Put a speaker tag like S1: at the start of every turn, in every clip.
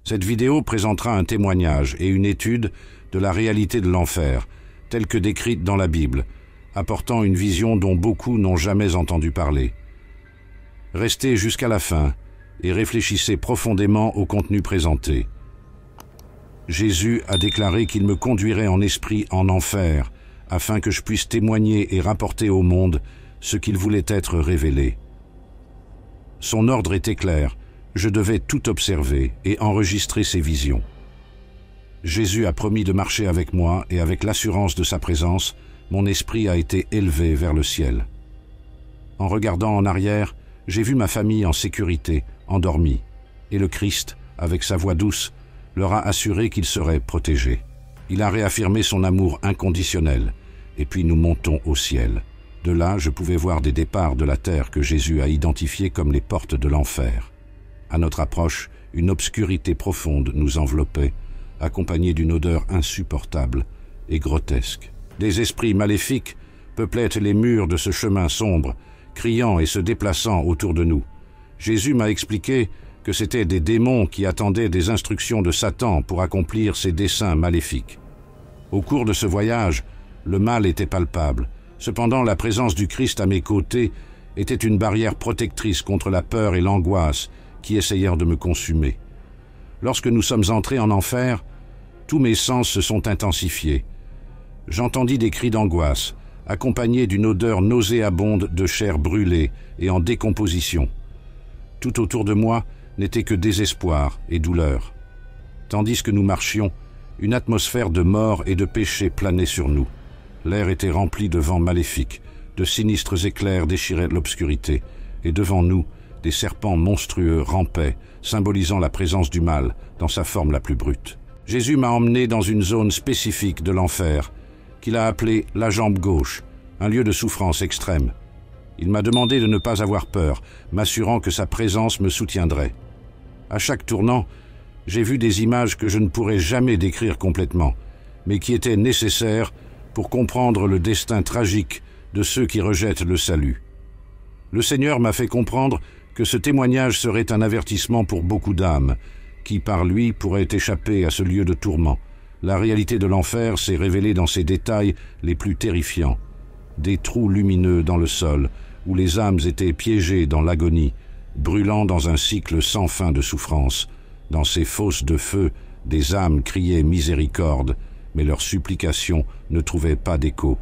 S1: Cette vidéo présentera un témoignage et une étude de la réalité de l'enfer, telle que décrite dans la Bible, apportant une vision dont beaucoup n'ont jamais entendu parler. Restez jusqu'à la fin et réfléchissez profondément au contenu présenté. Jésus a déclaré qu'il me conduirait en esprit en enfer, afin que je puisse témoigner et rapporter au monde ce qu'il voulait être révélé. Son ordre était clair, je devais tout observer et enregistrer ses visions. Jésus a promis de marcher avec moi et avec l'assurance de sa présence, mon esprit a été élevé vers le ciel. En regardant en arrière, j'ai vu ma famille en sécurité, endormie, et le Christ, avec sa voix douce, leur a assuré qu'ils seraient protégés. Il a réaffirmé son amour inconditionnel, et puis nous montons au ciel. De là, je pouvais voir des départs de la terre que Jésus a identifiés comme les portes de l'enfer. À notre approche, une obscurité profonde nous enveloppait, accompagnée d'une odeur insupportable et grotesque. Des esprits maléfiques peuplaient les murs de ce chemin sombre, criant et se déplaçant autour de nous. Jésus m'a expliqué que c'étaient des démons qui attendaient des instructions de Satan pour accomplir ses desseins maléfiques. Au cours de ce voyage, le mal était palpable. Cependant, la présence du Christ à mes côtés était une barrière protectrice contre la peur et l'angoisse qui essayèrent de me consumer. Lorsque nous sommes entrés en enfer, tous mes sens se sont intensifiés. J'entendis des cris d'angoisse, accompagnés d'une odeur nauséabonde de chair brûlée et en décomposition. Tout autour de moi n'était que désespoir et douleur. Tandis que nous marchions, une atmosphère de mort et de péché planait sur nous. L'air était rempli de vents maléfiques, de sinistres éclairs déchiraient l'obscurité, et devant nous, des serpents monstrueux rampaient, symbolisant la présence du mal dans sa forme la plus brute. Jésus m'a emmené dans une zone spécifique de l'enfer, qu'il a appelée la jambe gauche, un lieu de souffrance extrême. Il m'a demandé de ne pas avoir peur, m'assurant que sa présence me soutiendrait. À chaque tournant, j'ai vu des images que je ne pourrais jamais décrire complètement, mais qui étaient nécessaires pour comprendre le destin tragique de ceux qui rejettent le salut. Le Seigneur m'a fait comprendre que ce témoignage serait un avertissement pour beaucoup d'âmes, qui par lui pourraient échapper à ce lieu de tourment. La réalité de l'enfer s'est révélée dans ses détails les plus terrifiants. Des trous lumineux dans le sol, où les âmes étaient piégées dans l'agonie, brûlant dans un cycle sans fin de souffrance. Dans ces fosses de feu, des âmes criaient miséricorde, mais leurs supplications ne trouvaient pas d'écho.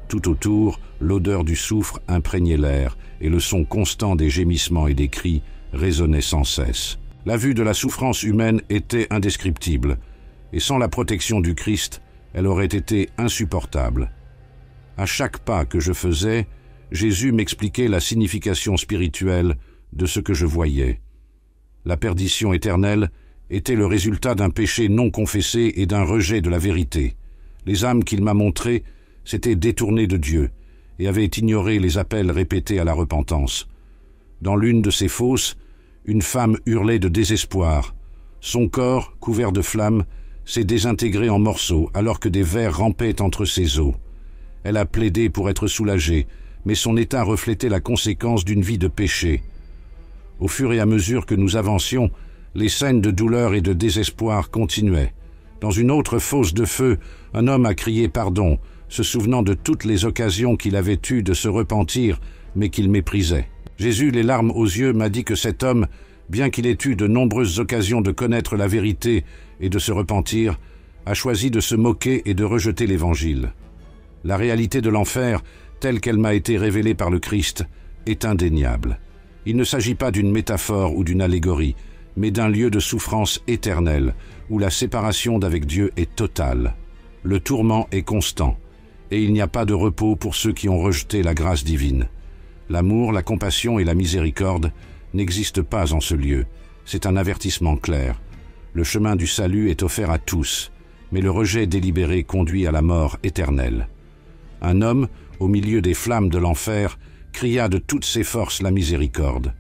S1: Tout autour, l'odeur du soufre imprégnait l'air, et le son constant des gémissements et des cris résonnait sans cesse. La vue de la souffrance humaine était indescriptible, et sans la protection du Christ, elle aurait été insupportable. À chaque pas que je faisais, Jésus m'expliquait la signification spirituelle de ce que je voyais. La perdition éternelle était le résultat d'un péché non confessé et d'un rejet de la vérité. Les âmes qu'il m'a montrées s'étaient détournées de Dieu et avaient ignoré les appels répétés à la repentance. Dans l'une de ces fosses, une femme hurlait de désespoir. Son corps, couvert de flammes, s'est désintégré en morceaux alors que des vers rampaient entre ses os. Elle a plaidé pour être soulagée, mais son état reflétait la conséquence d'une vie de péché. Au fur et à mesure que nous avancions, les scènes de douleur et de désespoir continuaient. Dans une autre fosse de feu, un homme a crié pardon, se souvenant de toutes les occasions qu'il avait eues de se repentir, mais qu'il méprisait. Jésus, les larmes aux yeux, m'a dit que cet homme, bien qu'il ait eu de nombreuses occasions de connaître la vérité et de se repentir, a choisi de se moquer et de rejeter l'Évangile. La réalité de l'enfer, telle qu'elle m'a été révélée par le Christ, est indéniable. Il ne s'agit pas d'une métaphore ou d'une allégorie, mais d'un lieu de souffrance éternelle, où la séparation d'avec Dieu est totale. Le tourment est constant, et il n'y a pas de repos pour ceux qui ont rejeté la grâce divine. L'amour, la compassion et la miséricorde n'existent pas en ce lieu. C'est un avertissement clair. Le chemin du salut est offert à tous, mais le rejet délibéré conduit à la mort éternelle. Un homme, au milieu des flammes de l'enfer, cria de toutes ses forces la miséricorde.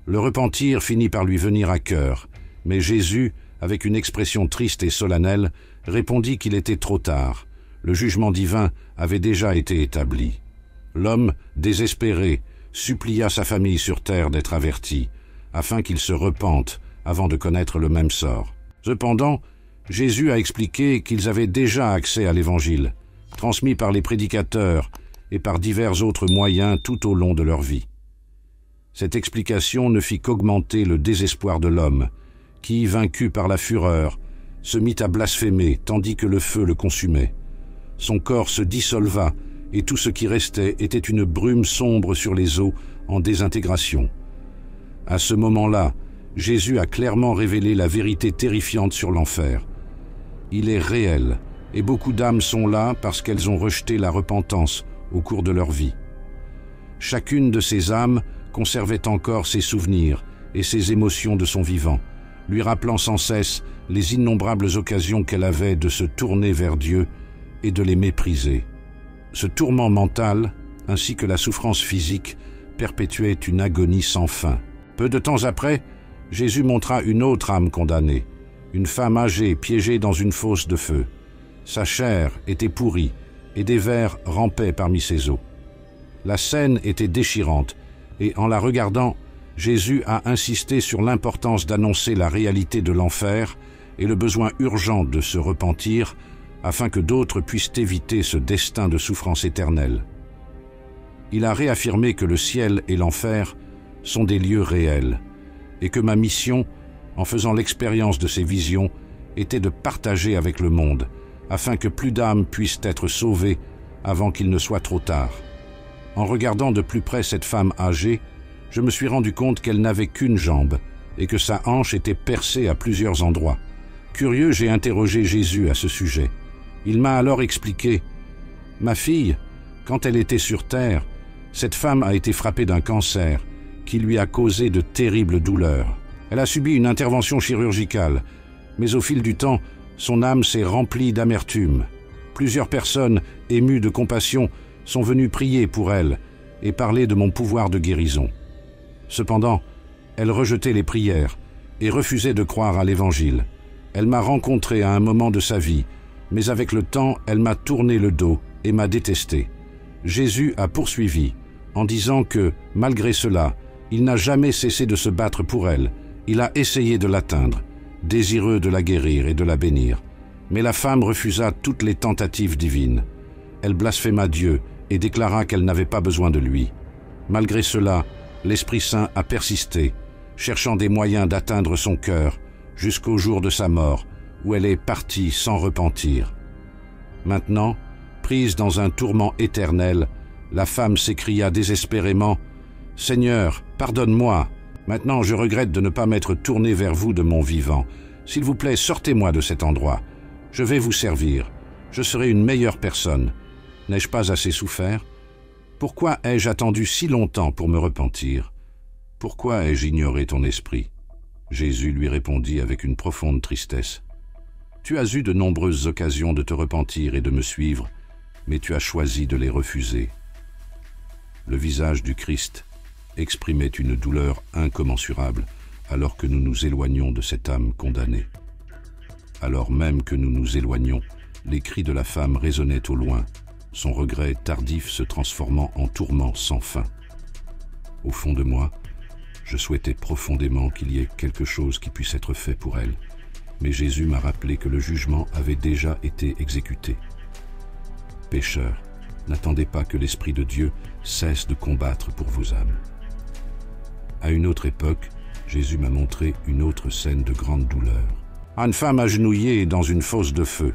S1: Le repentir finit par lui venir à cœur, mais Jésus, avec une expression triste et solennelle, répondit qu'il était trop tard. Le jugement divin avait déjà été établi. L'homme, désespéré, supplia sa famille sur terre d'être averti, afin qu'il se repente avant de connaître le même sort. Cependant, Jésus a expliqué qu'ils avaient déjà accès à l'Évangile, transmis par les prédicateurs et par divers autres moyens tout au long de leur vie. Cette explication ne fit qu'augmenter le désespoir de l'homme, qui, vaincu par la fureur, se mit à blasphémer tandis que le feu le consumait. Son corps se dissolva et tout ce qui restait était une brume sombre sur les eaux en désintégration. À ce moment-là, Jésus a clairement révélé la vérité terrifiante sur l'enfer. Il est réel, et beaucoup d'âmes sont là parce qu'elles ont rejeté la repentance au cours de leur vie. Chacune de ces âmes conservait encore ses souvenirs et ses émotions de son vivant, lui rappelant sans cesse les innombrables occasions qu'elle avait de se tourner vers Dieu et de les mépriser. Ce tourment mental, ainsi que la souffrance physique, perpétuait une agonie sans fin. Peu de temps après, Jésus montra une autre âme condamnée, une femme âgée piégée dans une fosse de feu. Sa chair était pourrie et des vers rampaient parmi ses os. La scène était déchirante et en la regardant, Jésus a insisté sur l'importance d'annoncer la réalité de l'enfer et le besoin urgent de se repentir afin que d'autres puissent éviter ce destin de souffrance éternelle. Il a réaffirmé que le ciel et l'enfer sont des lieux réels et que ma mission, en faisant l'expérience de ces visions, était de partager avec le monde afin que plus d'âmes puissent être sauvées avant qu'il ne soit trop tard. En regardant de plus près cette femme âgée, je me suis rendu compte qu'elle n'avait qu'une jambe et que sa hanche était percée à plusieurs endroits. Curieux, j'ai interrogé Jésus à ce sujet. Il m'a alors expliqué « Ma fille, quand elle était sur terre, cette femme a été frappée d'un cancer qui lui a causé de terribles douleurs. Elle a subi une intervention chirurgicale, mais au fil du temps, son âme s'est remplie d'amertume. Plusieurs personnes, émues de compassion, sont venues prier pour elle et parler de mon pouvoir de guérison. Cependant, elle rejetait les prières et refusait de croire à l'Évangile. Elle m'a rencontré à un moment de sa vie, mais avec le temps, elle m'a tourné le dos et m'a détesté. Jésus a poursuivi en disant que, malgré cela, il n'a jamais cessé de se battre pour elle. Il a essayé de l'atteindre, désireux de la guérir et de la bénir. Mais la femme refusa toutes les tentatives divines. Elle blasphéma Dieu et déclara qu'elle n'avait pas besoin de lui. Malgré cela, l'Esprit Saint a persisté, cherchant des moyens d'atteindre son cœur jusqu'au jour de sa mort, où elle est partie sans repentir. Maintenant, prise dans un tourment éternel, la femme s'écria désespérément « Seigneur, pardonne-moi. Maintenant, je regrette de ne pas m'être tournée vers vous de mon vivant. S'il vous plaît, sortez-moi de cet endroit. Je vais vous servir. Je serai une meilleure personne. N'ai-je pas assez souffert? Pourquoi ai-je attendu si longtemps pour me repentir? Pourquoi ai-je ignoré ton esprit ?» Jésus lui répondit avec une profonde tristesse. « Tu as eu de nombreuses occasions de te repentir et de me suivre, mais tu as choisi de les refuser. » Le visage du Christ exprimait une douleur incommensurable alors que nous nous éloignions de cette âme condamnée. Alors même que nous nous éloignions, les cris de la femme résonnaient au loin, son regret tardif se transformant en tourment sans fin. Au fond de moi, je souhaitais profondément qu'il y ait quelque chose qui puisse être fait pour elle, mais Jésus m'a rappelé que le jugement avait déjà été exécuté. Pécheurs, n'attendez pas que l'Esprit de Dieu cesse de combattre pour vos âmes. À une autre époque, Jésus m'a montré une autre scène de grande douleur. Une femme agenouillée dans une fosse de feu.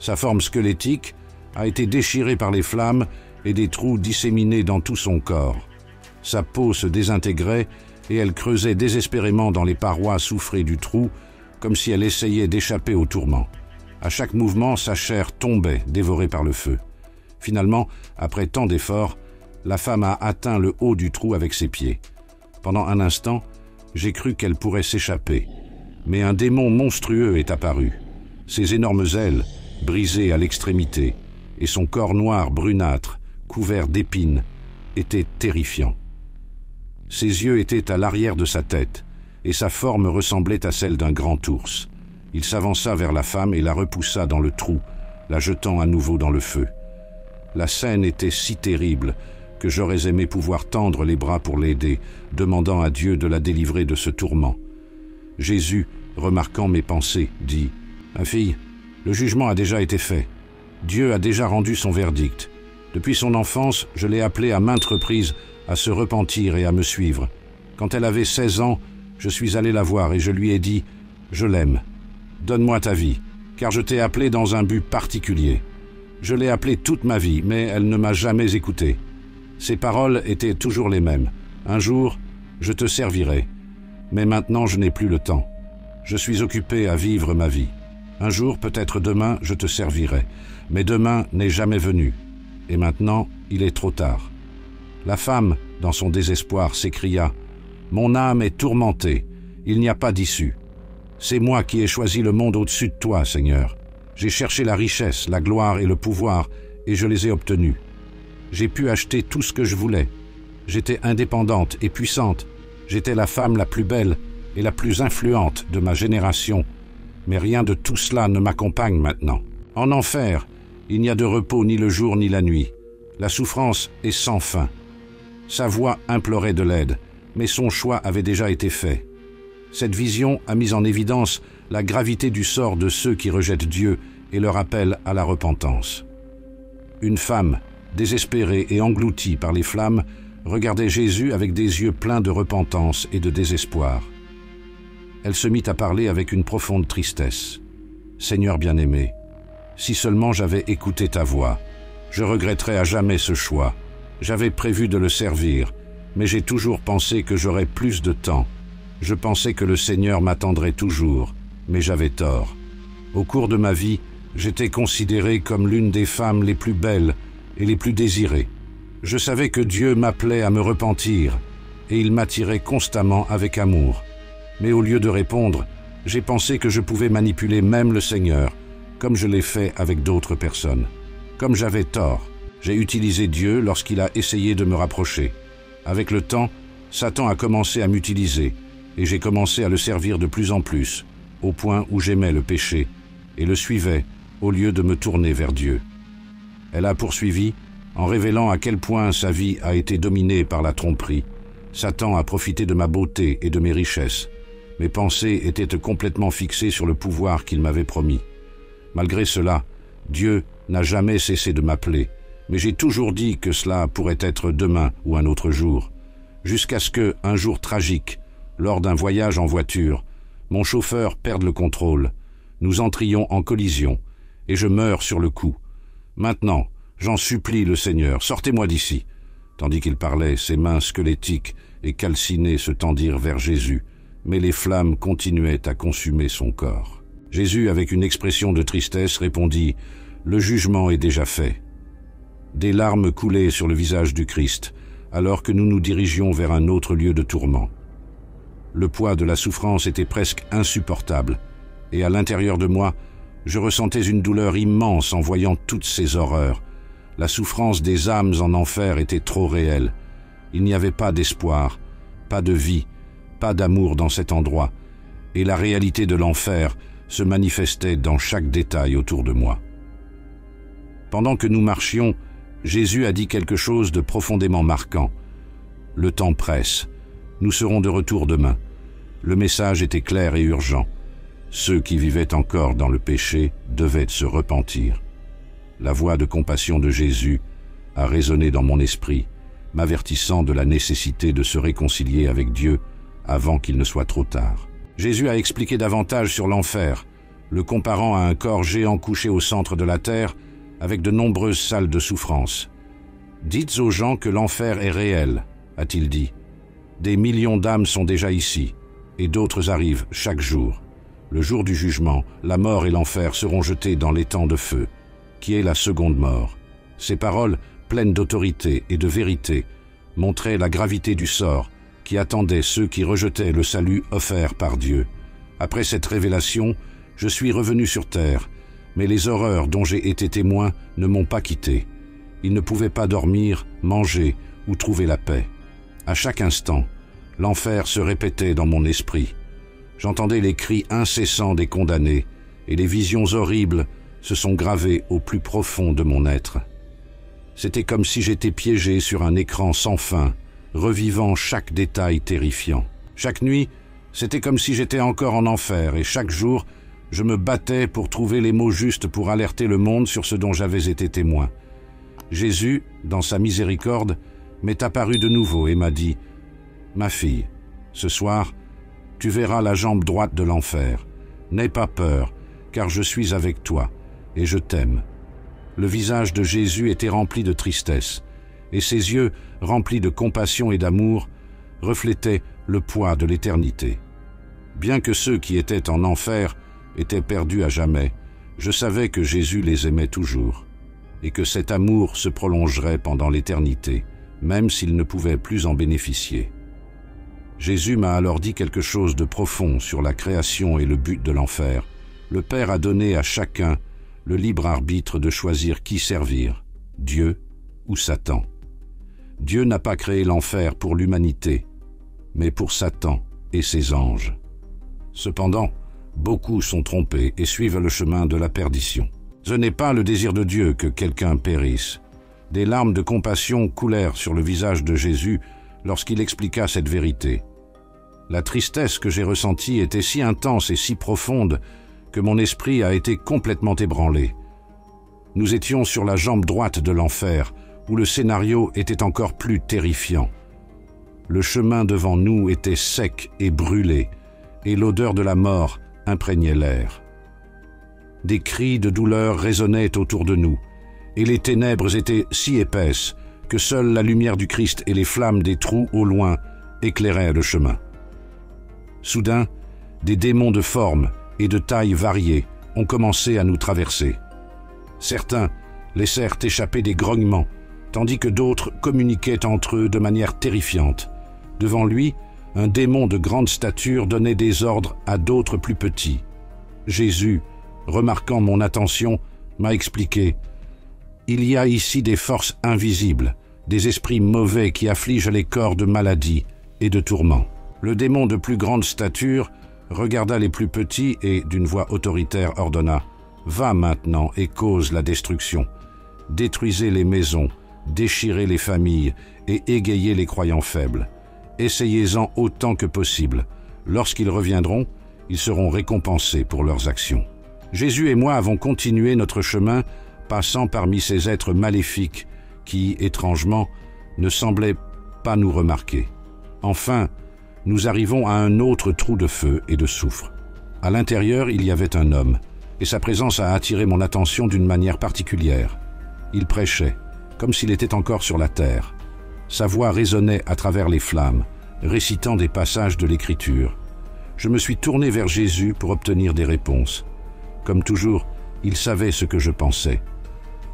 S1: Sa forme squelettique a été déchirée par les flammes et des trous disséminés dans tout son corps. Sa peau se désintégrait et elle creusait désespérément dans les parois soufrées du trou, comme si elle essayait d'échapper au tourment. À chaque mouvement, sa chair tombait, dévorée par le feu. Finalement, après tant d'efforts, la femme a atteint le haut du trou avec ses pieds. Pendant un instant, j'ai cru qu'elle pourrait s'échapper. Mais un démon monstrueux est apparu. Ses énormes ailes, brisées à l'extrémité, et son corps noir brunâtre, couvert d'épines, étaient terrifiants. Ses yeux étaient à l'arrière de sa tête, et sa forme ressemblait à celle d'un grand ours. Il s'avança vers la femme et la repoussa dans le trou, la jetant à nouveau dans le feu. La scène était si terrible que j'aurais aimé pouvoir tendre les bras pour l'aider, demandant à Dieu de la délivrer de ce tourment. Jésus, remarquant mes pensées, dit « Ma fille, le jugement a déjà été fait. Dieu a déjà rendu son verdict. Depuis son enfance, je l'ai appelée à maintes reprises à se repentir et à me suivre. Quand elle avait 16 ans, je suis allé la voir et je lui ai dit « Je l'aime. Donne-moi ta vie, car je t'ai appelé dans un but particulier. » Je l'ai appelée toute ma vie, mais elle ne m'a jamais écouté. Ses paroles étaient toujours les mêmes. Un jour, je te servirai. Mais maintenant, je n'ai plus le temps. Je suis occupé à vivre ma vie. Un jour, peut-être demain, je te servirai. Mais demain n'est jamais venu. Et maintenant, il est trop tard. La femme, dans son désespoir, s'écria « Mon âme est tourmentée. Il n'y a pas d'issue. C'est moi qui ai choisi le monde au-dessus de toi, Seigneur. J'ai cherché la richesse, la gloire et le pouvoir, et je les ai obtenus. J'ai pu acheter tout ce que je voulais. J'étais indépendante et puissante. J'étais la femme la plus belle et la plus influente de ma génération. Mais rien de tout cela ne m'accompagne maintenant. En enfer, il n'y a de repos ni le jour ni la nuit. La souffrance est sans fin. » Sa voix implorait de l'aide, mais son choix avait déjà été fait. Cette vision a mis en évidence la gravité du sort de ceux qui rejettent Dieu et leur appellent à la repentance. Une femme, désespérée et engloutie par les flammes, regardait Jésus avec des yeux pleins de repentance et de désespoir. Elle se mit à parler avec une profonde tristesse. « Seigneur bien-aimé, si seulement j'avais écouté ta voix, je regretterais à jamais ce choix. J'avais prévu de le servir, mais j'ai toujours pensé que j'aurais plus de temps. Je pensais que le Seigneur m'attendrait toujours, mais j'avais tort. Au cours de ma vie, j'étais considérée comme l'une des femmes les plus belles et les plus désirées. Je savais que Dieu m'appelait à me repentir, et il m'attirait constamment avec amour. Mais au lieu de répondre, j'ai pensé que je pouvais manipuler même le Seigneur, comme je l'ai fait avec d'autres personnes. Comme j'avais tort, j'ai utilisé Dieu lorsqu'il a essayé de me rapprocher. Avec le temps, Satan a commencé à m'utiliser, et j'ai commencé à le servir de plus en plus, au point où j'aimais le péché, et le suivais, au lieu de me tourner vers Dieu. Elle a poursuivi, en révélant à quel point sa vie a été dominée par la tromperie. Satan a profité de ma beauté et de mes richesses. Mes pensées étaient complètement fixées sur le pouvoir qu'il m'avait promis. Malgré cela, Dieu n'a jamais cessé de m'appeler, mais j'ai toujours dit que cela pourrait être demain ou un autre jour, jusqu'à ce que, un jour tragique, lors d'un voyage en voiture, mon chauffeur perde le contrôle. Nous entrions en collision, et je meurs sur le coup. Maintenant, j'en supplie le Seigneur, sortez-moi d'ici. » Tandis qu'il parlait, ses mains squelettiques et calcinées se tendirent vers Jésus, mais les flammes continuaient à consumer son corps. Jésus, avec une expression de tristesse, répondit « Le jugement est déjà fait. » Des larmes coulaient sur le visage du Christ, alors que nous nous dirigions vers un autre lieu de tourment. Le poids de la souffrance était presque insupportable, et à l'intérieur de moi, je ressentais une douleur immense en voyant toutes ces horreurs. La souffrance des âmes en enfer était trop réelle. Il n'y avait pas d'espoir, pas de vie, pas d'amour dans cet endroit, et la réalité de l'enfer se manifestait dans chaque détail autour de moi. Pendant que nous marchions, Jésus a dit quelque chose de profondément marquant. « Le temps presse. Nous serons de retour demain. » Le message était clair et urgent. Ceux qui vivaient encore dans le péché devaient se repentir. La voix de compassion de Jésus a résonné dans mon esprit, m'avertissant de la nécessité de se réconcilier avec Dieu avant qu'il ne soit trop tard. Jésus a expliqué davantage sur l'enfer, le comparant à un corps géant couché au centre de la terre avec de nombreuses salles de souffrance. « Dites aux gens que l'enfer est réel, » a-t-il dit. « Des millions d'âmes sont déjà ici, et d'autres arrivent chaque jour. Le jour du jugement, la mort et l'enfer seront jetés dans l'étang de feu, qui est la seconde mort. » Ces paroles, pleines d'autorité et de vérité, montraient la gravité du sort qui attendait ceux qui rejetaient le salut offert par Dieu. Après cette révélation, je suis revenu sur terre, mais les horreurs dont j'ai été témoin ne m'ont pas quitté. Ils ne pouvaient pas dormir, manger ou trouver la paix. À chaque instant, l'enfer se répétait dans mon esprit. J'entendais les cris incessants des condamnés, et les visions horribles se sont gravées au plus profond de mon être. C'était comme si j'étais piégé sur un écran sans fin, revivant chaque détail terrifiant. Chaque nuit, C'était comme si j'étais encore en enfer, et chaque jour, je me battais pour trouver les mots justes pour alerter le monde sur ce dont j'avais été témoin. Jésus, dans sa miséricorde, m'est apparu de nouveau et m'a dit « Ma fille, ce soir, tu verras la jambe droite de l'enfer. N'aie pas peur, car je suis avec toi, et je t'aime. » Le visage de Jésus était rempli de tristesse, et ses yeux, remplis de compassion et d'amour, reflétaient le poids de l'éternité. Bien que ceux qui étaient en enfer étaient perdus à jamais, je savais que Jésus les aimait toujours, et que cet amour se prolongerait pendant l'éternité, même s'ils ne pouvaient plus en bénéficier. Jésus m'a alors dit quelque chose de profond sur la création et le but de l'enfer. Le Père a donné à chacun le libre arbitre de choisir qui servir, Dieu ou Satan. Dieu n'a pas créé l'enfer pour l'humanité, mais pour Satan et ses anges. Cependant, beaucoup sont trompés et suivent le chemin de la perdition. Ce n'est pas le désir de Dieu que quelqu'un périsse. Des larmes de compassion coulèrent sur le visage de Jésus lorsqu'il expliqua cette vérité. La tristesse que j'ai ressentie était si intense et si profonde que mon esprit a été complètement ébranlé. Nous étions sur la jambe droite de l'enfer, où le scénario était encore plus terrifiant. Le chemin devant nous était sec et brûlé, et l'odeur de la mort imprégnait l'air. Des cris de douleur résonnaient autour de nous, et les ténèbres étaient si épaisses que seule la lumière du Christ et les flammes des trous au loin éclairaient le chemin. Soudain, des démons de forme et de taille variées ont commencé à nous traverser. Certains laissèrent échapper des grognements, tandis que d'autres communiquaient entre eux de manière terrifiante. Devant lui, un démon de grande stature donnait des ordres à d'autres plus petits. Jésus, remarquant mon attention, m'a expliqué « Il y a ici des forces invisibles, des esprits mauvais qui affligent les corps de maladie et de tourments. » Le démon de plus grande stature regarda les plus petits et, d'une voix autoritaire, ordonna « Va maintenant et cause la destruction. Détruisez les maisons, déchirez les familles et égayez les croyants faibles. Essayez-en autant que possible. Lorsqu'ils reviendront, ils seront récompensés pour leurs actions. » Jésus et moi avons continué notre chemin, passant parmi ces êtres maléfiques qui, étrangement, ne semblaient pas nous remarquer. Enfin, nous arrivons à un autre trou de feu et de soufre. À l'intérieur, il y avait un homme, et sa présence a attiré mon attention d'une manière particulière. Il prêchait, comme s'il était encore sur la terre. Sa voix résonnait à travers les flammes, récitant des passages de l'Écriture. Je me suis tourné vers Jésus pour obtenir des réponses. Comme toujours, il savait ce que je pensais.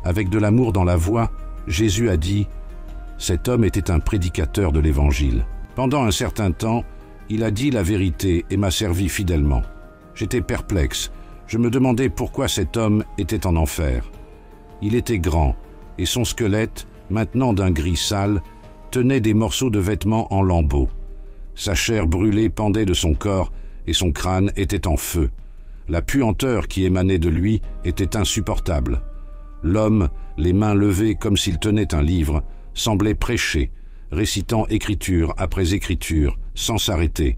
S1: Avec de l'amour dans la voix, Jésus a dit « Cet homme était un prédicateur de l'Évangile. Pendant un certain temps, il a dit la vérité et m'a servi fidèlement. J'étais perplexe. Je me demandais pourquoi cet homme était en enfer. Il était grand, et son squelette, maintenant d'un gris sale, tenait des morceaux de vêtements en lambeaux. Sa chair brûlée pendait de son corps, et son crâne était en feu. La puanteur qui émanait de lui était insupportable. L'homme, les mains levées comme s'il tenait un livre, semblait prêcher, récitant écriture après écriture, sans s'arrêter.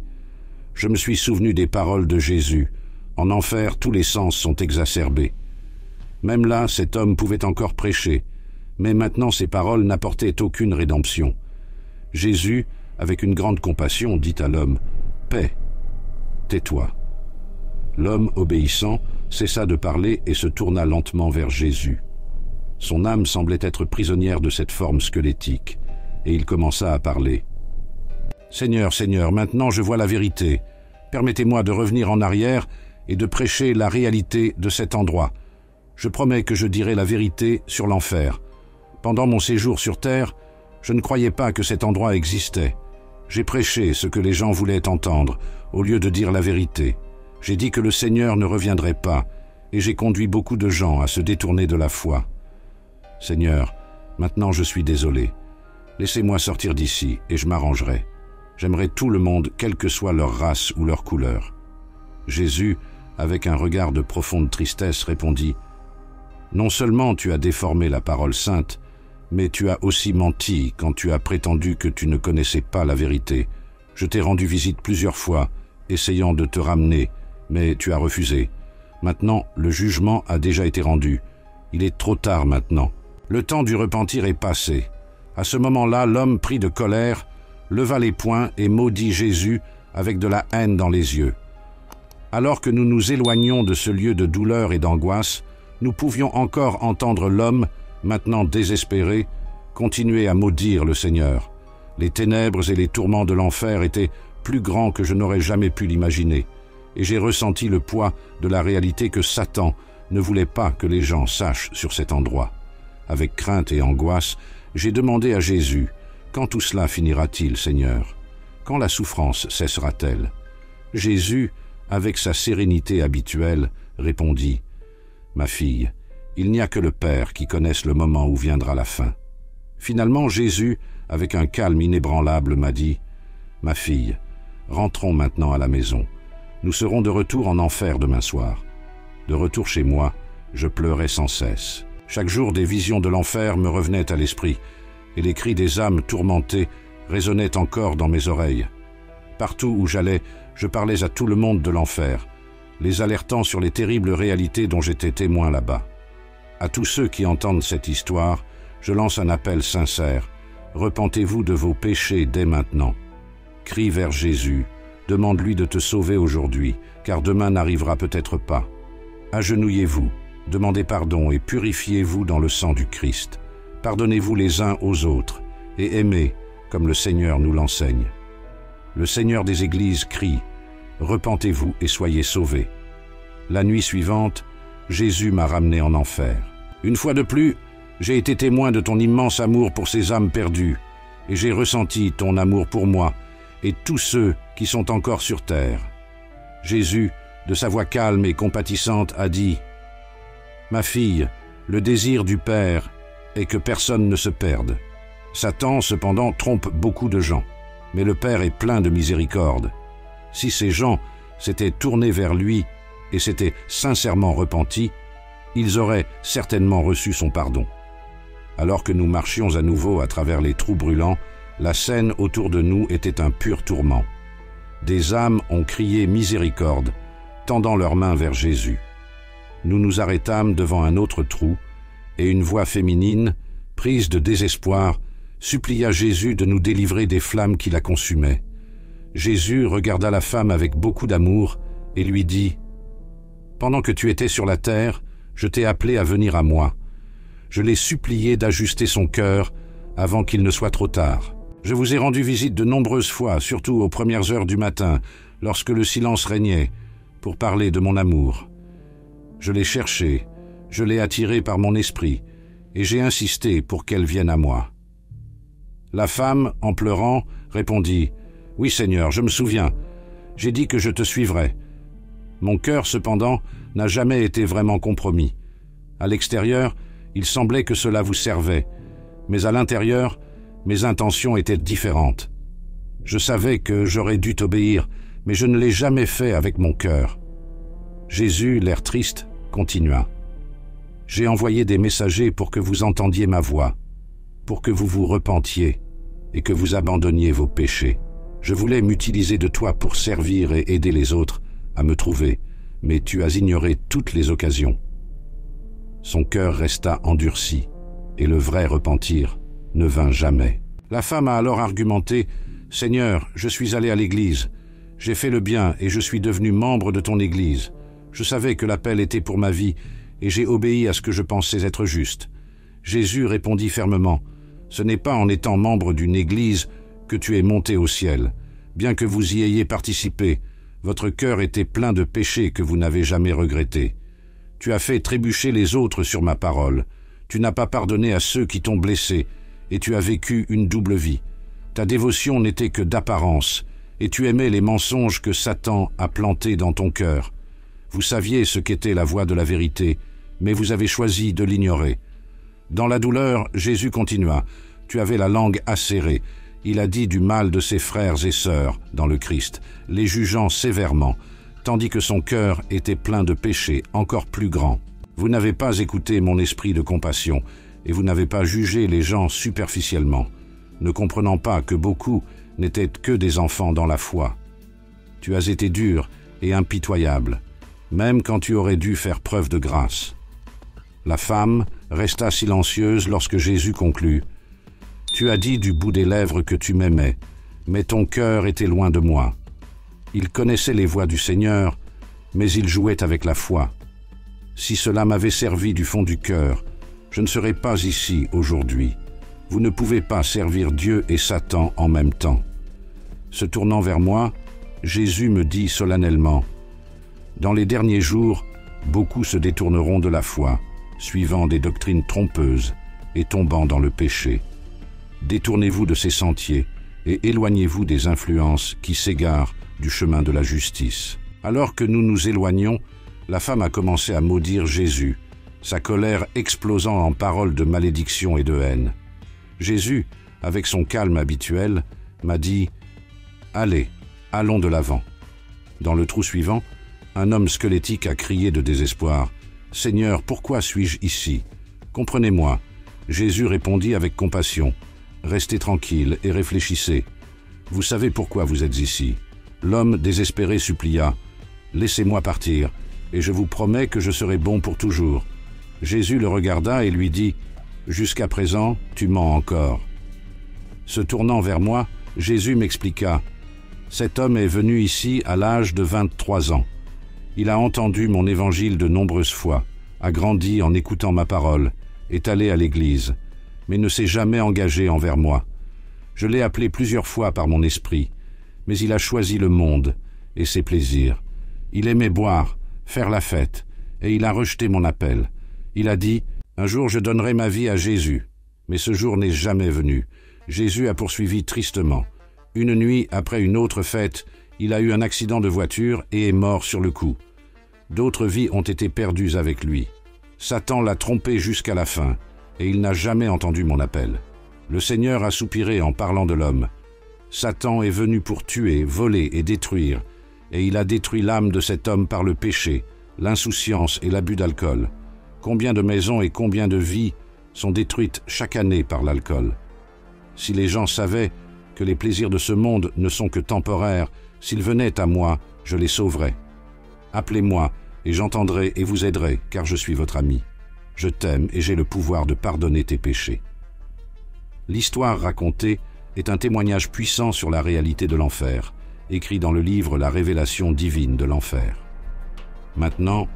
S1: Je me suis souvenu des paroles de Jésus. En enfer, tous les sens sont exacerbés. Même là, cet homme pouvait encore prêcher, mais maintenant ses paroles n'apportaient aucune rédemption. Jésus, avec une grande compassion, dit à l'homme « Paix, tais-toi ». L'homme, obéissant, cessa de parler et se tourna lentement vers Jésus. Son âme semblait être prisonnière de cette forme squelettique, et il commença à parler. « Seigneur, Seigneur, maintenant je vois la vérité. Permettez-moi de revenir en arrière et de prêcher la réalité de cet endroit. Je promets que je dirai la vérité sur l'enfer. Pendant mon séjour sur terre, je ne croyais pas que cet endroit existait. J'ai prêché ce que les gens voulaient entendre, au lieu de dire la vérité. J'ai dit que le Seigneur ne reviendrait pas, et j'ai conduit beaucoup de gens à se détourner de la foi. Seigneur, maintenant je suis désolé. Laissez-moi sortir d'ici, et je m'arrangerai. J'aimerais tout le monde, quelle que soit leur race ou leur couleur. » Jésus, avec un regard de profonde tristesse, répondit « Non seulement tu as déformé la parole sainte, mais tu as aussi menti quand tu as prétendu que tu ne connaissais pas la vérité. Je t'ai rendu visite plusieurs fois, essayant de te ramener, mais tu as refusé. Maintenant, le jugement a déjà été rendu. Il est trop tard maintenant. Le temps du repentir est passé. À ce moment-là, l'homme pris de colère leva les poings et maudit Jésus avec de la haine dans les yeux. Alors que nous nous éloignions de ce lieu de douleur et d'angoisse, nous pouvions encore entendre l'homme, maintenant désespéré, continuer à maudire le Seigneur. Les ténèbres et les tourments de l'enfer étaient plus grands que je n'aurais jamais pu l'imaginer, et j'ai ressenti le poids de la réalité que Satan ne voulait pas que les gens sachent sur cet endroit. Avec crainte et angoisse, j'ai demandé à Jésus, « Quand tout cela finira-t-il, Seigneur? Quand la souffrance cessera-t-elle » Jésus, avec sa sérénité habituelle, répondit, « Ma fille, il n'y a que le Père qui connaisse le moment où viendra la fin. » Finalement, Jésus, avec un calme inébranlable, m'a dit, « Ma fille, rentrons maintenant à la maison. Nous serons de retour en enfer demain soir. » De retour chez moi, je pleurais sans cesse. Chaque jour, des visions de l'enfer me revenaient à l'esprit, et les cris des âmes tourmentées résonnaient encore dans mes oreilles. Partout où j'allais, je parlais à tout le monde de l'enfer, les alertant sur les terribles réalités dont j'étais témoin là-bas. À tous ceux qui entendent cette histoire, je lance un appel sincère. Repentez-vous de vos péchés dès maintenant. Crie vers Jésus, demande-lui de te sauver aujourd'hui, car demain n'arrivera peut-être pas. Agenouillez-vous, demandez pardon et purifiez-vous dans le sang du Christ. Pardonnez-vous les uns aux autres et aimez comme le Seigneur nous l'enseigne. Le Seigneur des Églises crie, « Repentez-vous et soyez sauvés. » La nuit suivante, Jésus m'a ramené en enfer. Une fois de plus, j'ai été témoin de ton immense amour pour ces âmes perdues, et j'ai ressenti ton amour pour moi et tous ceux qui sont encore sur terre. Jésus, de sa voix calme et compatissante, a dit, « Ma fille, le désir du Père est que personne ne se perde. Satan, cependant, trompe beaucoup de gens, mais le Père est plein de miséricorde. Si ces gens s'étaient tournés vers lui et s'étaient sincèrement repentis, ils auraient certainement reçu son pardon. » Alors que nous marchions à nouveau à travers les trous brûlants, la scène autour de nous était un pur tourment. Des âmes ont crié miséricorde, tendant leurs mains vers Jésus. Nous nous arrêtâmes devant un autre trou, et une voix féminine, prise de désespoir, supplia Jésus de nous délivrer des flammes qui la consumaient. Jésus regarda la femme avec beaucoup d'amour et lui dit, « Pendant que tu étais sur la terre, je t'ai appelé à venir à moi. Je l'ai supplié d'ajuster son cœur avant qu'il ne soit trop tard. Je vous ai rendu visite de nombreuses fois, surtout aux premières heures du matin, lorsque le silence régnait, pour parler de mon amour. Je l'ai cherchée, je l'ai attirée par mon esprit, et j'ai insisté pour qu'elle vienne à moi. » La femme, en pleurant, répondit, « Oui, Seigneur, je me souviens. J'ai dit que je te suivrais. Mon cœur, cependant, n'a jamais été vraiment compromis. À l'extérieur, il semblait que cela vous servait, mais à l'intérieur, mes intentions étaient différentes. Je savais que j'aurais dû t'obéir, mais je ne l'ai jamais fait avec mon cœur. » Jésus, l'air triste, continua. « J'ai envoyé des messagers pour que vous entendiez ma voix, pour que vous vous repentiez et que vous abandonniez vos péchés. Je voulais m'utiliser de toi pour servir et aider les autres à me trouver, mais tu as ignoré toutes les occasions. » Son cœur resta endurci, et le vrai repentir ne vint jamais. La femme a alors argumenté, « Seigneur, je suis allée à l'église. J'ai fait le bien et je suis devenue membre de ton église. Je savais que l'appel était pour ma vie et j'ai obéi à ce que je pensais être juste. » Jésus répondit fermement, « Ce n'est pas en étant membre d'une église que tu es monté au ciel. Bien que vous y ayez participé, votre cœur était plein de péchés que vous n'avez jamais regrettés. Tu as fait trébucher les autres sur ma parole. Tu n'as pas pardonné à ceux qui t'ont blessé, et tu as vécu une double vie. Ta dévotion n'était que d'apparence, et tu aimais les mensonges que Satan a plantés dans ton cœur. Vous saviez ce qu'était la voie de la vérité, mais vous avez choisi de l'ignorer. » Dans la douleur, Jésus continua, « Tu avais la langue acérée. » Il a dit du mal de ses frères et sœurs dans le Christ, les jugeant sévèrement, tandis que son cœur était plein de péchés encore plus grands. Vous n'avez pas écouté mon esprit de compassion, et vous n'avez pas jugé les gens superficiellement, ne comprenant pas que beaucoup n'étaient que des enfants dans la foi. Tu as été dur et impitoyable, même quand tu aurais dû faire preuve de grâce. » La femme resta silencieuse lorsque Jésus conclut. « Tu as dit du bout des lèvres que tu m'aimais, mais ton cœur était loin de moi. » Il connaissait les voies du Seigneur, mais il jouait avec la foi. Si cela m'avait servi du fond du cœur, je ne serais pas ici aujourd'hui. Vous ne pouvez pas servir Dieu et Satan en même temps. Se tournant vers moi, Jésus me dit solennellement, « Dans les derniers jours, beaucoup se détourneront de la foi, suivant des doctrines trompeuses et tombant dans le péché. Détournez-vous de ces sentiers et éloignez-vous des influences qui s'égarent du chemin de la justice. » Alors que nous nous éloignions, la femme a commencé à maudire Jésus, sa colère explosant en paroles de malédiction et de haine. Jésus, avec son calme habituel, m'a dit « Allez, allons de l'avant. » Dans le trou suivant, un homme squelettique a crié de désespoir « Seigneur, pourquoi suis-je ici? Comprenez-moi. » Jésus répondit avec compassion « Restez tranquille et réfléchissez. Vous savez pourquoi vous êtes ici. » L'homme désespéré supplia « Laissez-moi partir, et je vous promets que je serai bon pour toujours. » Jésus le regarda et lui dit « Jusqu'à présent, tu mens encore. » Se tournant vers moi, Jésus m'expliqua « Cet homme est venu ici à l'âge de 23 ans. Il a entendu mon évangile de nombreuses fois, a grandi en écoutant ma parole, est allé à l'église, mais ne s'est jamais engagé envers moi. Je l'ai appelé plusieurs fois par mon esprit, mais il a choisi le monde et ses plaisirs. Il aimait boire, faire la fête, et il a rejeté mon appel. Il a dit « Un jour je donnerai ma vie à Jésus », mais ce jour n'est jamais venu. Jésus a poursuivi tristement. Une nuit, après une autre fête, il a eu un accident de voiture et est mort sur le coup. D'autres vies ont été perdues avec lui. Satan l'a trompé jusqu'à la fin, et il n'a jamais entendu mon appel. Le Seigneur a soupiré en parlant de l'homme. Satan est venu pour tuer, voler et détruire, et il a détruit l'âme de cet homme par le péché, l'insouciance et l'abus d'alcool. Combien de maisons et combien de vies sont détruites chaque année par l'alcool? Si les gens savaient que les plaisirs de ce monde ne sont que temporaires, s'ils venaient à moi, je les sauverais. Appelez-moi, et j'entendrai et vous aiderai, car je suis votre ami. Je t'aime et j'ai le pouvoir de pardonner tes péchés. L'histoire racontée est un témoignage puissant sur la réalité de l'enfer, écrit dans le livre La révélation divine de l'enfer. Maintenant,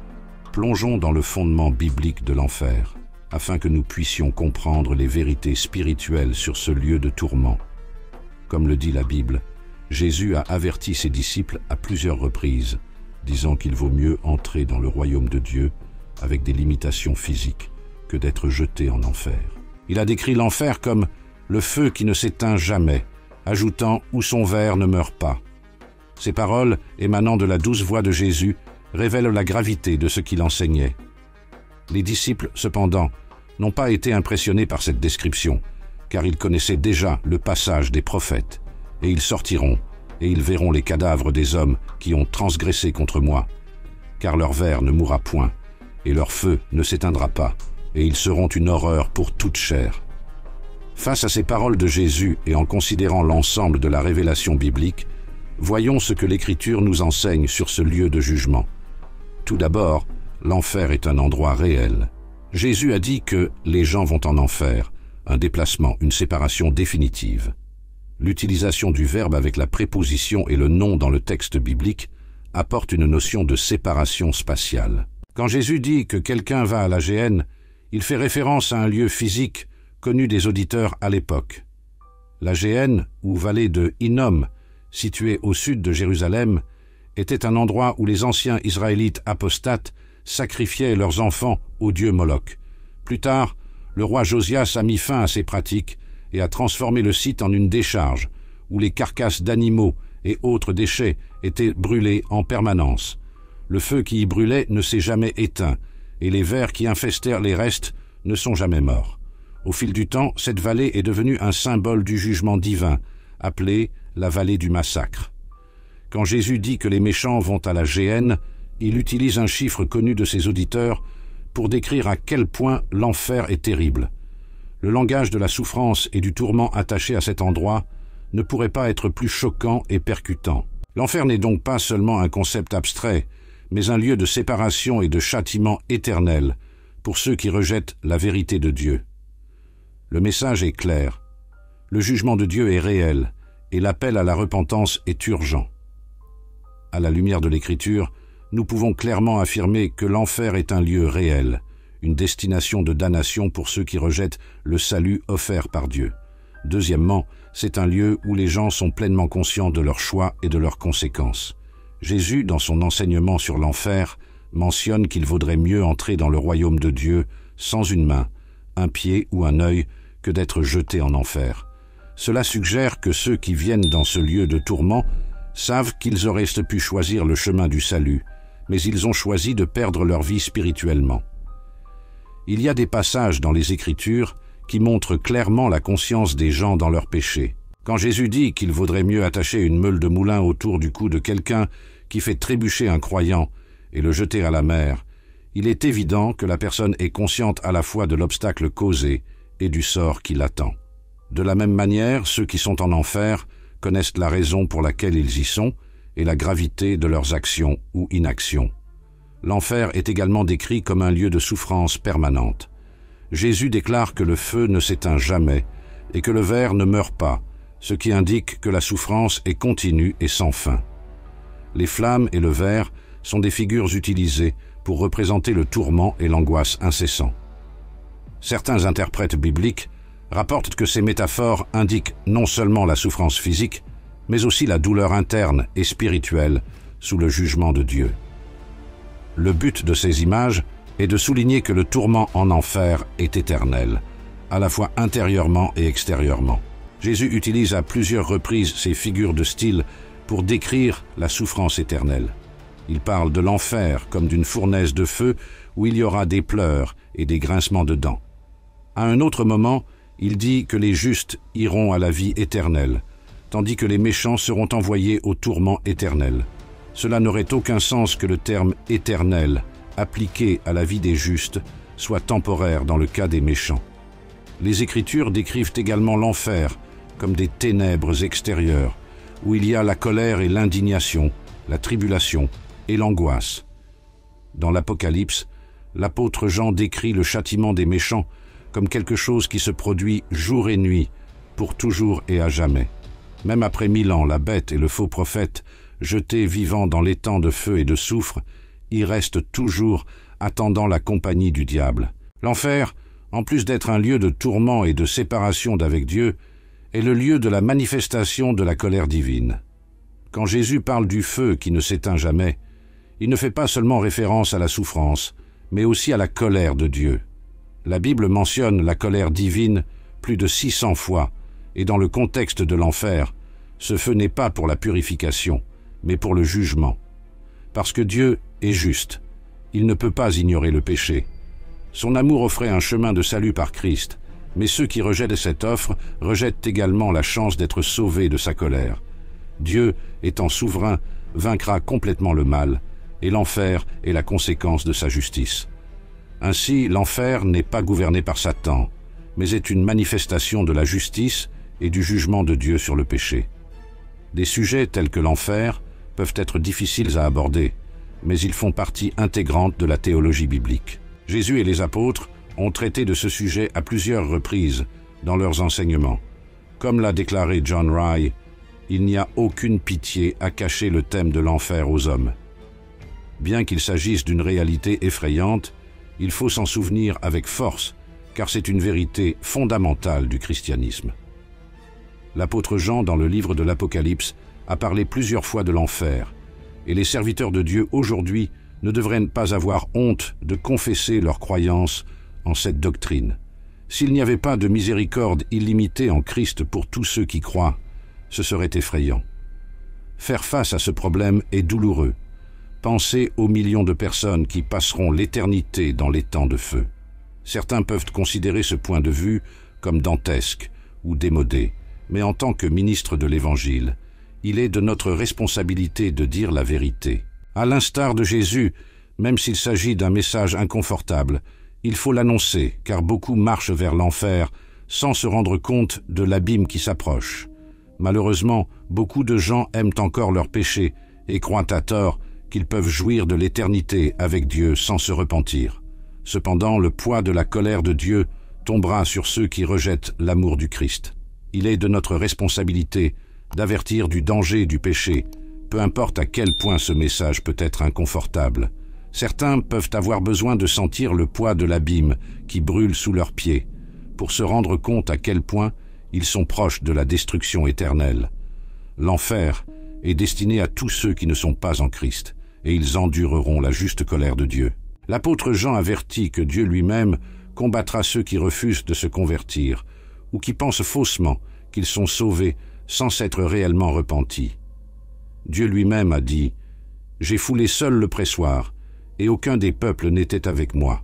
S1: plongeons dans le fondement biblique de l'enfer, afin que nous puissions comprendre les vérités spirituelles sur ce lieu de tourment. Comme le dit la Bible, Jésus a averti ses disciples à plusieurs reprises, disant qu'il vaut mieux entrer dans le royaume de Dieu avec des limitations physiques que d'être jeté en enfer. Il a décrit l'enfer comme le feu qui ne s'éteint jamais, ajoutant « où son ver ne meurt pas ». Ces paroles, émanant de la douce voix de Jésus, révèlent la gravité de ce qu'il enseignait. Les disciples, cependant, n'ont pas été impressionnés par cette description, car ils connaissaient déjà le passage des prophètes, et ils sortiront, et ils verront les cadavres des hommes qui ont transgressé contre moi, car leur ver ne mourra point, et leur feu ne s'éteindra pas, et ils seront une horreur pour toute chair. Face à ces paroles de Jésus et en considérant l'ensemble de la révélation biblique, voyons ce que l'Écriture nous enseigne sur ce lieu de jugement. Tout d'abord, l'enfer est un endroit réel. Jésus a dit que les gens vont en enfer, un déplacement, une séparation définitive. L'utilisation du verbe avec la préposition et le nom dans le texte biblique apporte une notion de séparation spatiale. Quand Jésus dit que quelqu'un va à la Géhenne, il fait référence à un lieu physique connu des auditeurs à l'époque. La Géhenne, ou vallée de Hinnom, située au sud de Jérusalem, était un endroit où les anciens Israélites apostates sacrifiaient leurs enfants au dieu Moloch. Plus tard, le roi Josias a mis fin à ces pratiques et a transformé le site en une décharge, où les carcasses d'animaux et autres déchets étaient brûlés en permanence. Le feu qui y brûlait ne s'est jamais éteint, et les vers qui infestèrent les restes ne sont jamais morts. Au fil du temps, cette vallée est devenue un symbole du jugement divin, appelé la vallée du massacre. Quand Jésus dit que les méchants vont à la Géhenne, il utilise un chiffre connu de ses auditeurs pour décrire à quel point l'enfer est terrible. Le langage de la souffrance et du tourment attaché à cet endroit ne pourrait pas être plus choquant et percutant. L'enfer n'est donc pas seulement un concept abstrait, mais un lieu de séparation et de châtiment éternel pour ceux qui rejettent la vérité de Dieu. Le message est clair. Le jugement de Dieu est réel et l'appel à la repentance est urgent. À la lumière de l'Écriture, nous pouvons clairement affirmer que l'enfer est un lieu réel, une destination de damnation pour ceux qui rejettent le salut offert par Dieu. Deuxièmement, c'est un lieu où les gens sont pleinement conscients de leurs choix et de leurs conséquences. Jésus, dans son enseignement sur l'enfer, mentionne qu'il vaudrait mieux entrer dans le royaume de Dieu sans une main, un pied ou un œil, que d'être jeté en enfer. Cela suggère que ceux qui viennent dans ce lieu de tourment savent qu'ils auraient pu choisir le chemin du salut, mais ils ont choisi de perdre leur vie spirituellement. Il y a des passages dans les Écritures qui montrent clairement la conscience des gens dans leurs péchés. Quand Jésus dit qu'il vaudrait mieux attacher une meule de moulin autour du cou de quelqu'un qui fait trébucher un croyant et le jeter à la mer, il est évident que la personne est consciente à la fois de l'obstacle causé et du sort qui l'attend. De la même manière, ceux qui sont en enfer connaissent la raison pour laquelle ils y sont et la gravité de leurs actions ou inactions. L'enfer est également décrit comme un lieu de souffrance permanente. Jésus déclare que le feu ne s'éteint jamais et que le ver ne meurt pas, ce qui indique que la souffrance est continue et sans fin. Les flammes et le ver sont des figures utilisées pour représenter le tourment et l'angoisse incessants. Certains interprètes bibliques rapportent que ces métaphores indiquent non seulement la souffrance physique, mais aussi la douleur interne et spirituelle sous le jugement de Dieu. Le but de ces images est de souligner que le tourment en enfer est éternel, à la fois intérieurement et extérieurement. Jésus utilise à plusieurs reprises ces figures de style pour décrire la souffrance éternelle. Il parle de l'enfer comme d'une fournaise de feu où il y aura des pleurs et des grincements de dents. À un autre moment, il dit que les justes iront à la vie éternelle, tandis que les méchants seront envoyés au tourment éternel. Cela n'aurait aucun sens que le terme « éternel » appliqué à la vie des justes soit temporaire dans le cas des méchants. Les Écritures décrivent également l'enfer comme des ténèbres extérieures, où il y a la colère et l'indignation, la tribulation et l'angoisse. Dans l'Apocalypse, l'apôtre Jean décrit le châtiment des méchants comme quelque chose qui se produit jour et nuit, pour toujours et à jamais. Même après 1000 ans, la bête et le faux prophète, jetés vivants dans l'étang de feu et de soufre, y restent toujours attendant la compagnie du diable. L'enfer, en plus d'être un lieu de tourment et de séparation d'avec Dieu, est le lieu de la manifestation de la colère divine. Quand Jésus parle du feu qui ne s'éteint jamais, il ne fait pas seulement référence à la souffrance, mais aussi à la colère de Dieu. La Bible mentionne la colère divine plus de 600 fois, et dans le contexte de l'enfer, ce feu n'est pas pour la purification, mais pour le jugement. Parce que Dieu est juste, il ne peut pas ignorer le péché. Son amour offrait un chemin de salut par Christ, mais ceux qui rejettent cette offre rejettent également la chance d'être sauvés de sa colère. Dieu, étant souverain, vaincra complètement le mal, et l'enfer est la conséquence de sa justice. Ainsi, l'enfer n'est pas gouverné par Satan, mais est une manifestation de la justice et du jugement de Dieu sur le péché. Des sujets tels que l'enfer peuvent être difficiles à aborder, mais ils font partie intégrante de la théologie biblique. Jésus et les apôtres ont traité de ce sujet à plusieurs reprises dans leurs enseignements. Comme l'a déclaré John Rye, il n'y a aucune pitié à cacher le thème de l'enfer aux hommes. Bien qu'il s'agisse d'une réalité effrayante, il faut s'en souvenir avec force, car c'est une vérité fondamentale du christianisme. L'apôtre Jean, dans le livre de l'Apocalypse, a parlé plusieurs fois de l'enfer, et les serviteurs de Dieu aujourd'hui ne devraient pas avoir honte de confesser leur croyance en cette doctrine. S'il n'y avait pas de miséricorde illimitée en Christ pour tous ceux qui croient, ce serait effrayant. Faire face à ce problème est douloureux. Pensez aux millions de personnes qui passeront l'éternité dans les temps de feu. Certains peuvent considérer ce point de vue comme dantesque ou démodé, mais en tant que ministre de l'Évangile, il est de notre responsabilité de dire la vérité. À l'instar de Jésus, même s'il s'agit d'un message inconfortable, il faut l'annoncer, car beaucoup marchent vers l'enfer sans se rendre compte de l'abîme qui s'approche. Malheureusement, beaucoup de gens aiment encore leur péché et croient à tort qu'ils peuvent jouir de l'éternité avec Dieu sans se repentir. Cependant, le poids de la colère de Dieu tombera sur ceux qui rejettent l'amour du Christ. Il est de notre responsabilité d'avertir du danger du péché, peu importe à quel point ce message peut être inconfortable. Certains peuvent avoir besoin de sentir le poids de l'abîme qui brûle sous leurs pieds, pour se rendre compte à quel point ils sont proches de la destruction éternelle. L'enfer est destiné à tous ceux qui ne sont pas en Christ, et ils endureront la juste colère de Dieu. L'apôtre Jean avertit que Dieu lui-même combattra ceux qui refusent de se convertir, ou qui pensent faussement qu'ils sont sauvés sans s'être réellement repentis. Dieu lui-même a dit « J'ai foulé seul le pressoir, et aucun des peuples n'était avec moi.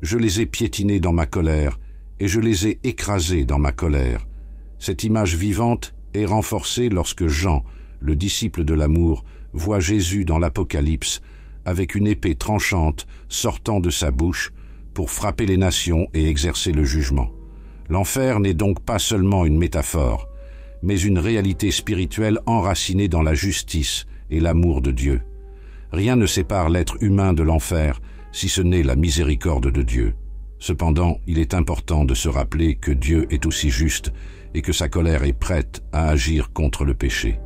S1: Je les ai piétinés dans ma colère, et je les ai écrasés dans ma colère. » Cette image vivante est renforcée lorsque Jean, le disciple de l'amour, voit Jésus dans l'Apocalypse avec une épée tranchante sortant de sa bouche pour frapper les nations et exercer le jugement. L'enfer n'est donc pas seulement une métaphore, mais une réalité spirituelle enracinée dans la justice et l'amour de Dieu. Rien ne sépare l'être humain de l'enfer, si ce n'est la miséricorde de Dieu. Cependant, il est important de se rappeler que Dieu est aussi juste et que sa colère est prête à agir contre le péché.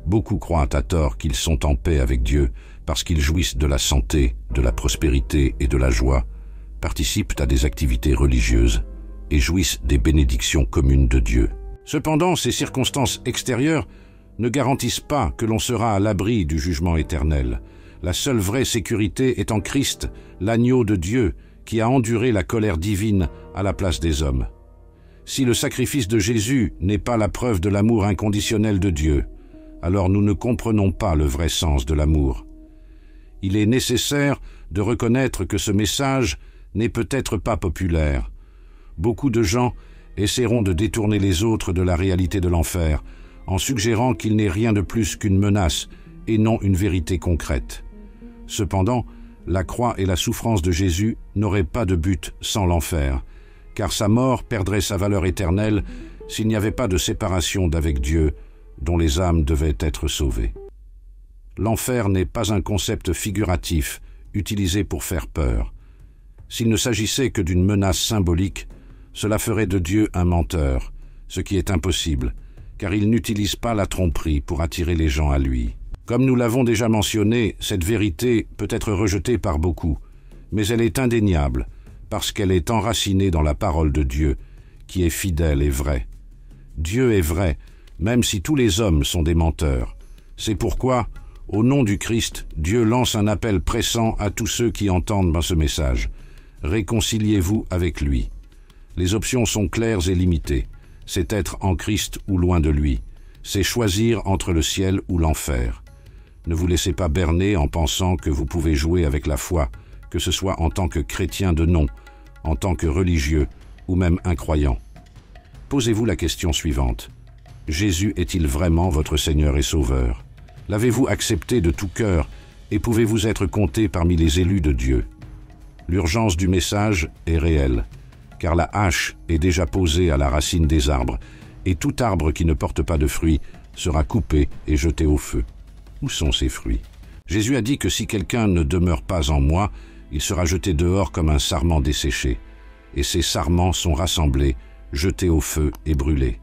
S1: Beaucoup croient à tort qu'ils sont en paix avec Dieu parce qu'ils jouissent de la santé, de la prospérité et de la joie, participent à des activités religieuses et jouissent des bénédictions communes de Dieu. Cependant, ces circonstances extérieures ne garantissent pas que l'on sera à l'abri du jugement éternel. La seule vraie sécurité est en Christ, l'agneau de Dieu, qui a enduré la colère divine à la place des hommes. Si le sacrifice de Jésus n'est pas la preuve de l'amour inconditionnel de Dieu, alors nous ne comprenons pas le vrai sens de l'amour. Il est nécessaire de reconnaître que ce message n'est peut-être pas populaire. Beaucoup de gens essaieront de détourner les autres de la réalité de l'enfer, en suggérant qu'il n'est rien de plus qu'une menace et non une vérité concrète. Cependant, la croix et la souffrance de Jésus n'auraient pas de but sans l'enfer, car sa mort perdrait sa valeur éternelle s'il n'y avait pas de séparation d'avec Dieu, dont les âmes devaient être sauvées. L'enfer n'est pas un concept figuratif, utilisé pour faire peur. S'il ne s'agissait que d'une menace symbolique, cela ferait de Dieu un menteur, ce qui est impossible, car il n'utilise pas la tromperie pour attirer les gens à lui. Comme nous l'avons déjà mentionné, cette vérité peut être rejetée par beaucoup, mais elle est indéniable, parce qu'elle est enracinée dans la parole de Dieu, qui est fidèle et vraie. Dieu est vrai, même si tous les hommes sont des menteurs. C'est pourquoi, au nom du Christ, Dieu lance un appel pressant à tous ceux qui entendent ce message. Réconciliez-vous avec lui. Les options sont claires et limitées. C'est être en Christ ou loin de lui. C'est choisir entre le ciel ou l'enfer. Ne vous laissez pas berner en pensant que vous pouvez jouer avec la foi, que ce soit en tant que chrétien de nom, en tant que religieux ou même incroyant. Posez-vous la question suivante. Jésus est-il vraiment votre Seigneur et Sauveur? L'avez-vous accepté de tout cœur et pouvez-vous être compté parmi les élus de Dieu? L'urgence du message est réelle, car la hache est déjà posée à la racine des arbres, et tout arbre qui ne porte pas de fruits sera coupé et jeté au feu. Où sont ces fruits? Jésus a dit que si quelqu'un ne demeure pas en moi, il sera jeté dehors comme un sarment desséché, et ces sarments sont rassemblés, jetés au feu et brûlés.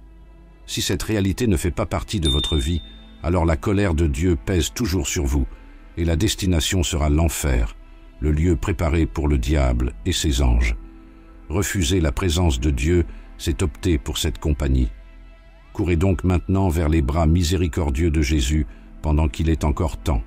S1: Si cette réalité ne fait pas partie de votre vie, alors la colère de Dieu pèse toujours sur vous, et la destination sera l'enfer, le lieu préparé pour le diable et ses anges. Refuser la présence de Dieu, c'est opter pour cette compagnie. Courez donc maintenant vers les bras miséricordieux de Jésus pendant qu'il est encore temps.